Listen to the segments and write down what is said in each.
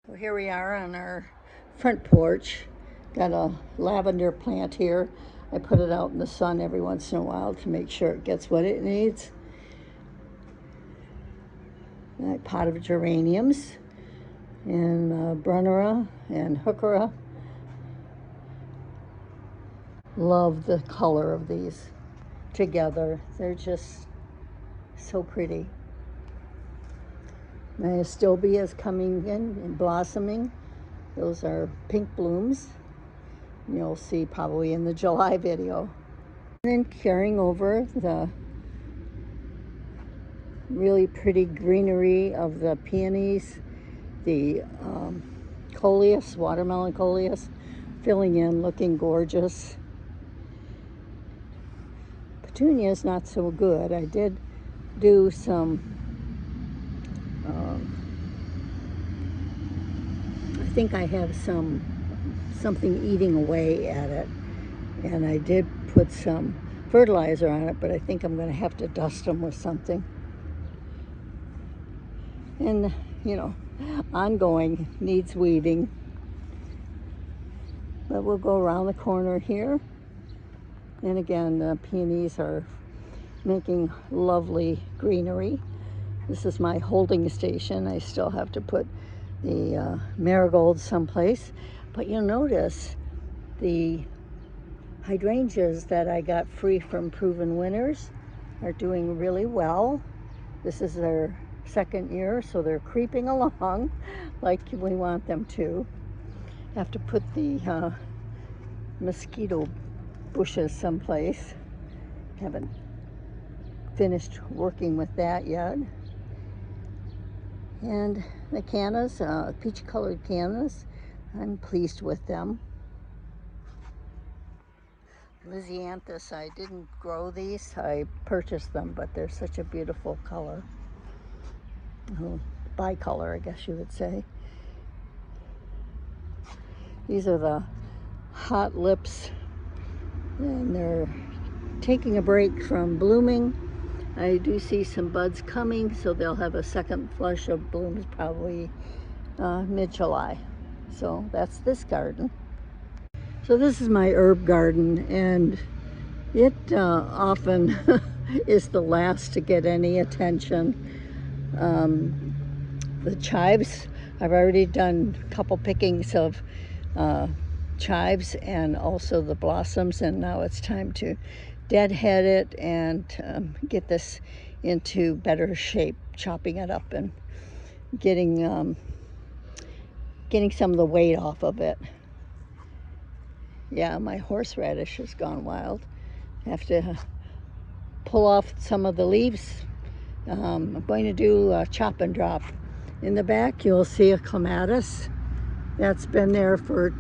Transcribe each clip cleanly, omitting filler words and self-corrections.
Well, here we are on our front porch. Got a lavender plant here. I put it out in the sun every once in a while to make sure it gets what it needs. A pot of geraniums and brunnera and heuchera. Love the color of these together. They're just so pretty. My astilbe is coming in and blossoming. Those are pink blooms. You'll see probably in the July video. And then carrying over the really pretty greenery of the peonies, the coleus, watermelon coleus, filling in, looking gorgeous. Petunia is not so good. I did do some, I think I have something eating away at it, and I did put some fertilizer on it, but I think I'm going to have to dust them with something. And ongoing, needs weeding. But we'll go around the corner here, and again, the peonies are making lovely greenery. This is my holding station. I still have to put the marigolds someplace, but you'll notice the hydrangeas that I got free from Proven Winners are doing really well. This is their second year, so they're creeping along like we want them to. Have to put the mosquito bushes someplace. Haven't finished working with that yet. And the cannas, peach colored cannas, I'm pleased with them. Lysianthus, I didn't grow these, I purchased them, but they're such a beautiful color. Oh, bicolor, I guess you would say. These are the hot lips, and they're taking a break from blooming. I do see some buds coming, so they'll have a second flush of blooms probably mid-July. So that's this garden. So this is my herb garden, and it often is the last to get any attention. The chives, I've already done a couple pickings of chives and also the blossoms, and now it's time to deadhead it and get this into better shape, chopping it up and getting some of the weight off of it. Yeah, my horseradish has gone wild. I have to pull off some of the leaves. I'm going to do a chop and drop. In the back you'll see a clematis that's been there for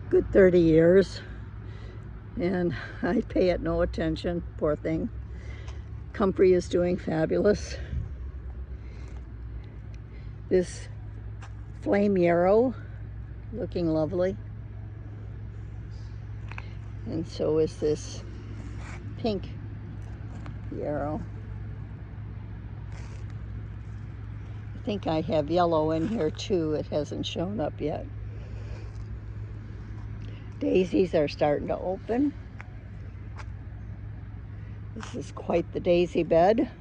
good 30 years. And I pay it no attention, poor thing. Comfrey is doing fabulous. This flame yarrow, looking lovely. And so is this pink yarrow. I think I have yellow in here too. It hasn't shown up yet. Daisies are starting to open. This is quite the daisy bed.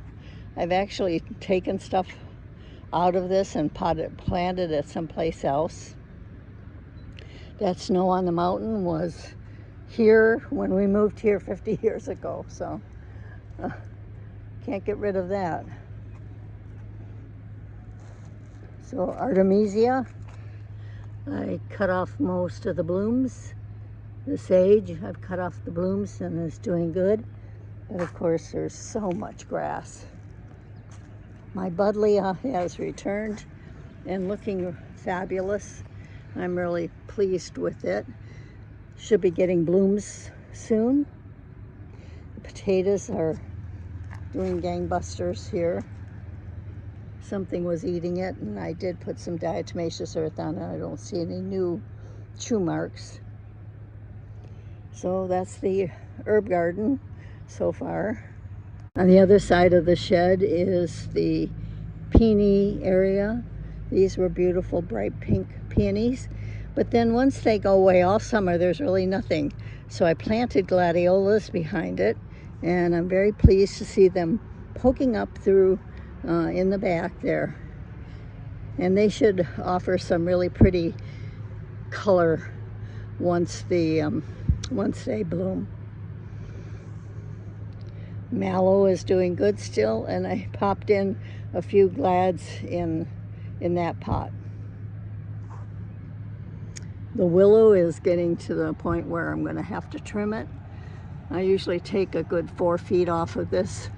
I've actually taken stuff out of this and planted it someplace else. That snow on the mountain was here when we moved here 50 years ago, so can't get rid of that. So Artemisia, I cut off most of the blooms. The sage, I've cut off the blooms and it's doing good. But of course there's so much grass. My buddleia has returned and looking fabulous. I'm really pleased with it. Should be getting blooms soon. The potatoes are doing gangbusters here. Something was eating it, and I did put some diatomaceous earth on it. I don't see any new chew marks. So that's the herb garden so far. On the other side of the shed is the peony area. These were beautiful bright pink peonies. But then once they go away all summer, there's really nothing. So I planted gladiolas behind it, and I'm very pleased to see them poking up through in the back there. And they should offer some really pretty color once they bloom. Mallow is doing good still, and I popped in a few glads in that pot. The willow is getting to the point where I'm going to have to trim it. I usually take a good 4 feet off of this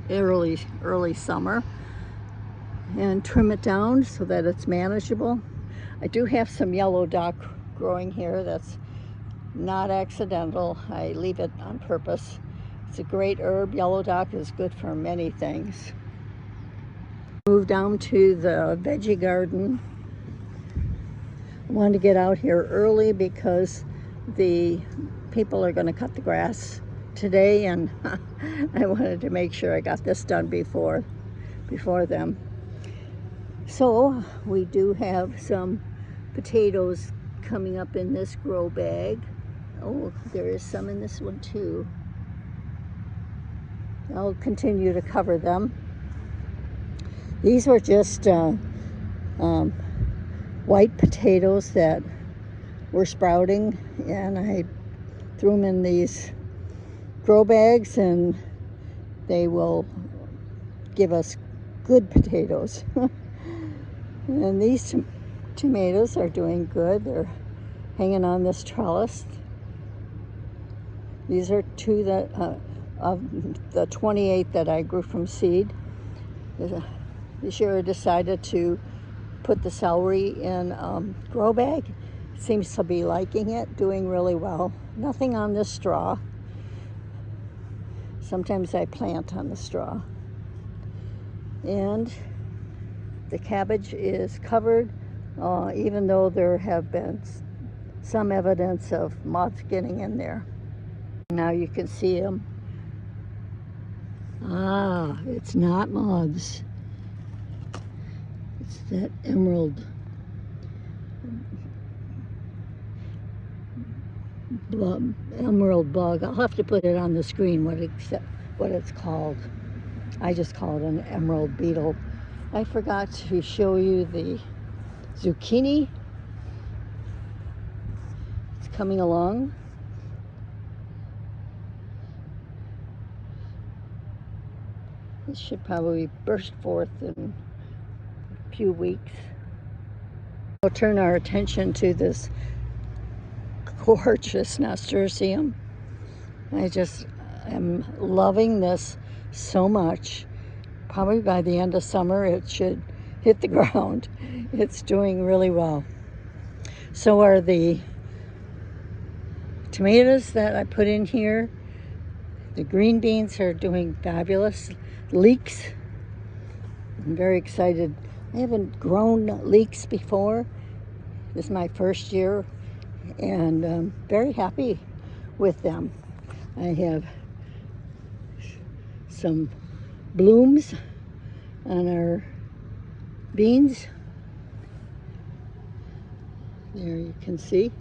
early summer and trim it down so that it's manageable. I do have some yellow dock growing here. That's not accidental. I leave it on purpose. It's a great herb. Yellow dock is good for many things. Move down to the veggie garden. I wanted to get out here early because the people are going to cut the grass today, and I wanted to make sure I got this done before them. So we do have some potatoes coming up in this grow bag. Oh, there is some in this one too. I'll continue to cover them. These were just white potatoes that were sprouting, and I threw them in these grow bags, and they will give us good potatoes. And these tomatoes are doing good. They're hanging on this trellis. These are two that of the 28 that I grew from seed. This year I decided to put the celery in grow bag. It seems to be liking it, doing really well. Nothing on this straw. Sometimes I plant on the straw. And the cabbage is covered, even though there have been some evidence of moths getting in there. Now you can see them. Ah, it's not moths. It's that emerald bug. I'll have to put it on the screen what it's called. I just call it an emerald beetle. I forgot to show you the zucchini. It's coming along. This should probably burst forth in a few weeks. We'll turn our attention to this gorgeous nasturtium. I just am loving this so much. Probably by the end of summer it should hit the ground. It's doing really well. So are the tomatoes that I put in here. The green beans are doing fabulous. Leeks, I'm very excited. I haven't grown leeks before. This is my first year, and I'm very happy with them. I have some blooms on our beans. There you can see.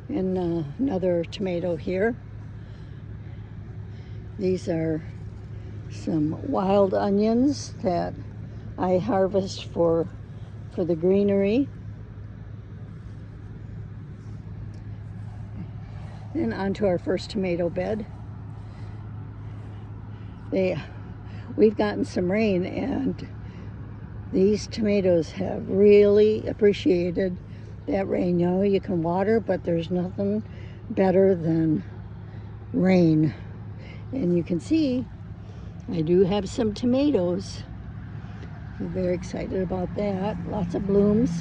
And another tomato here. These are some wild onions that I harvest for the greenery. And onto our first tomato bed. We've gotten some rain, and these tomatoes have really appreciated that rain. You know, you can water, but there's nothing better than rain. And you can see I do have some tomatoes. I'm very excited about that. Lots of blooms.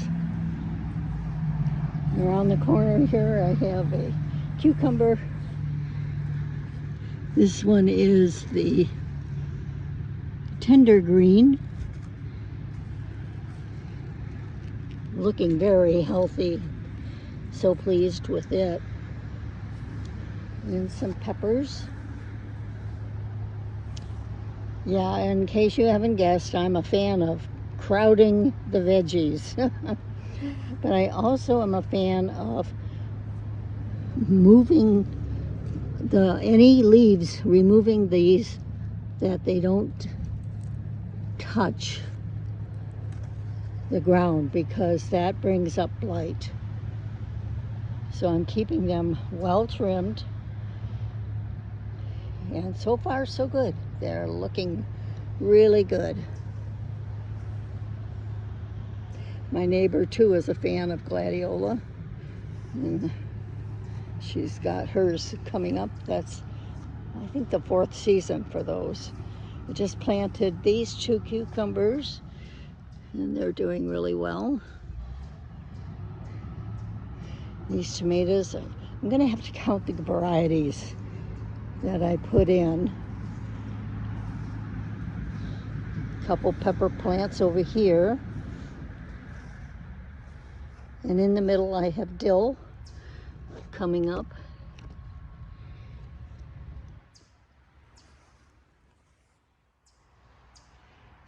Around the corner here I have a cucumber. This one is the tender green. Looking very healthy. So pleased with it. And some peppers. Yeah, in case you haven't guessed, I'm a fan of crowding the veggies. But I also am a fan of moving any leaves, removing these that they don't touch the ground, because that brings up blight. So I'm keeping them well trimmed, and so far so good. They're looking really good. My neighbor too is a fan of gladiola, and she's got hers coming up. That's, I think, the 4th season for those. I just planted these 2 cucumbers, and they're doing really well. These tomatoes, I'm gonna have to count the varieties that I put in. A couple pepper plants over here. And in the middle I have dill coming up.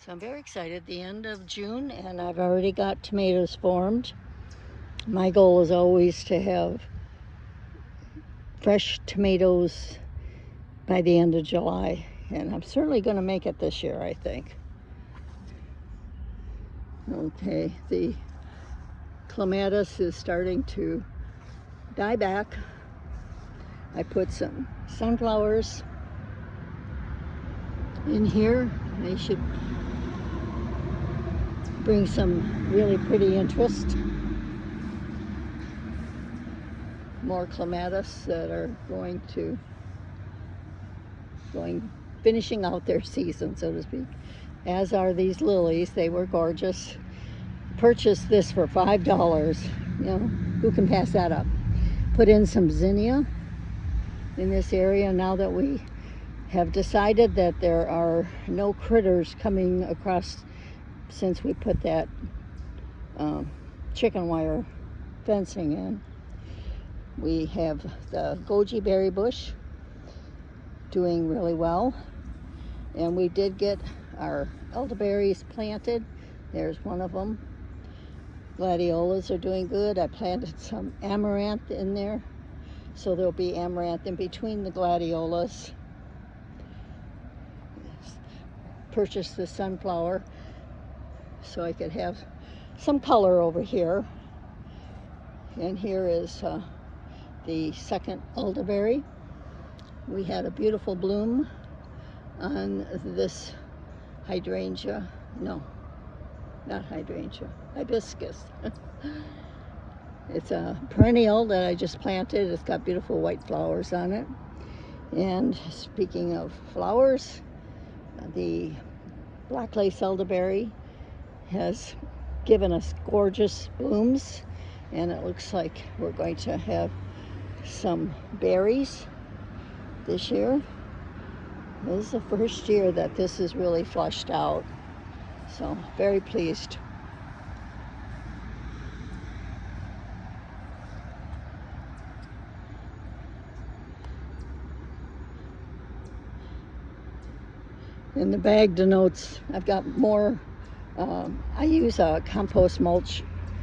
So I'm very excited. The end of June, and I've already got tomatoes formed. My goal is always to have fresh tomatoes by the end of July, and I'm certainly going to make it this year, I think. Okay, the clematis is starting to die back. I put some sunflowers in here. They should bring some really pretty interest. More clematis that are finishing out their season, so to speak. As are these lilies. They were gorgeous. Purchased this for $5. You know, who can pass that up? Put in some zinnia in this area now that we have decided that there are no critters coming across since we put that chicken wire fencing in. We have the goji berry bush doing really well, and we did get our elderberries planted. There's one of them. Gladiolas are doing good. I planted some amaranth in there, so there'll be amaranth in between the gladiolas. Purchased the sunflower so I could have some color over here. And here is the second elderberry. We had a beautiful bloom on this hydrangea. No, not hydrangea, hibiscus. It's a perennial that I just planted. It's got beautiful white flowers on it. And speaking of flowers, the black lace elderberry has given us gorgeous blooms, and it looks like we're going to have some berries this year. This is the first year that this is really flushed out, so very pleased. And the bag denotes I've got more. I use a compost mulch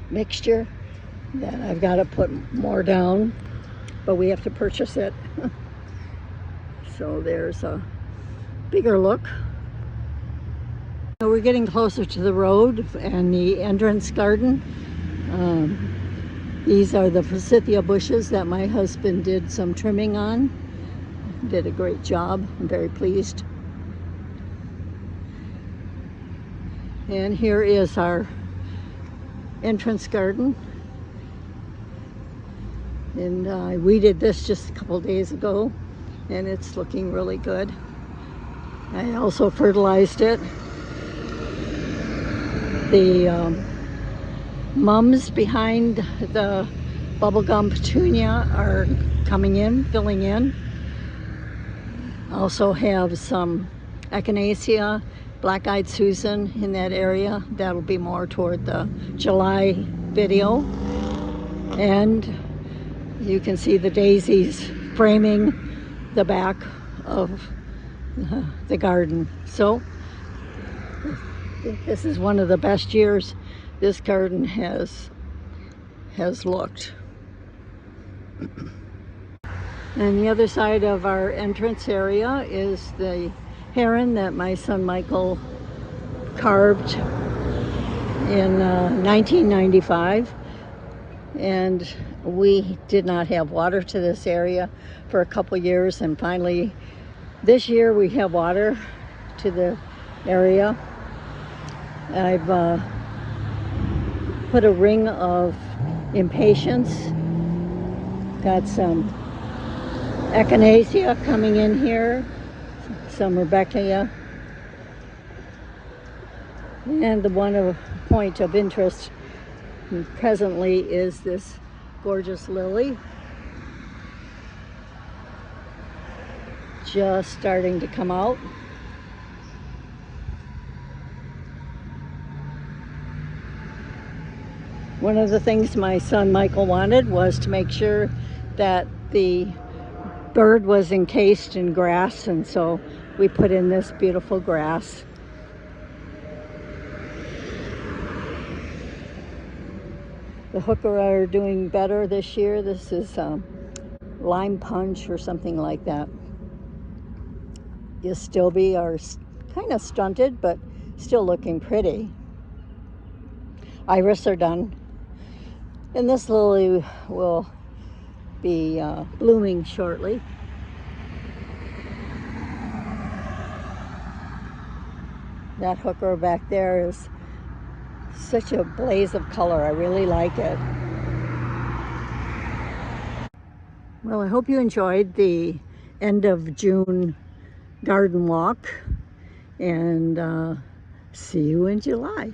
mixture that I've got to put more down, but we have to purchase it. So there's a bigger look. So we're getting closer to the road and the entrance garden. These are the forsythia bushes that my husband did some trimming on. Did a great job. I'm very pleased. And here is our entrance garden. And I weeded this just a couple days ago, and it's looking really good. I also fertilized it. The mums behind the bubblegum petunia are coming in, filling in. Also have some echinacea, black-eyed Susan in that area. That'll be more toward the July video. And you can see the daisies framing the back of the garden. So this is one of the best years this garden has looked. And the other side of our entrance area is the heron that my son Michael carved in 1995. And we did not have water to this area for a couple years, and finally this year we have water to the area. I've put a ring of impatiens, got some echinacea coming in here, some rebecca, and the one point of interest presently is this gorgeous lily, just starting to come out. One of the things my son Michael wanted was to make sure that the bird was encased in grass, and so we put in this beautiful grass. The hooker are doing better this year. This is lime punch or something like that. The stilby are kind of stunted, but still looking pretty. Iris are done. And this lily will be blooming shortly. That hooker back there is such a blaze of color. I really like it. Well, I hope you enjoyed the end of June garden walk, and see you in July.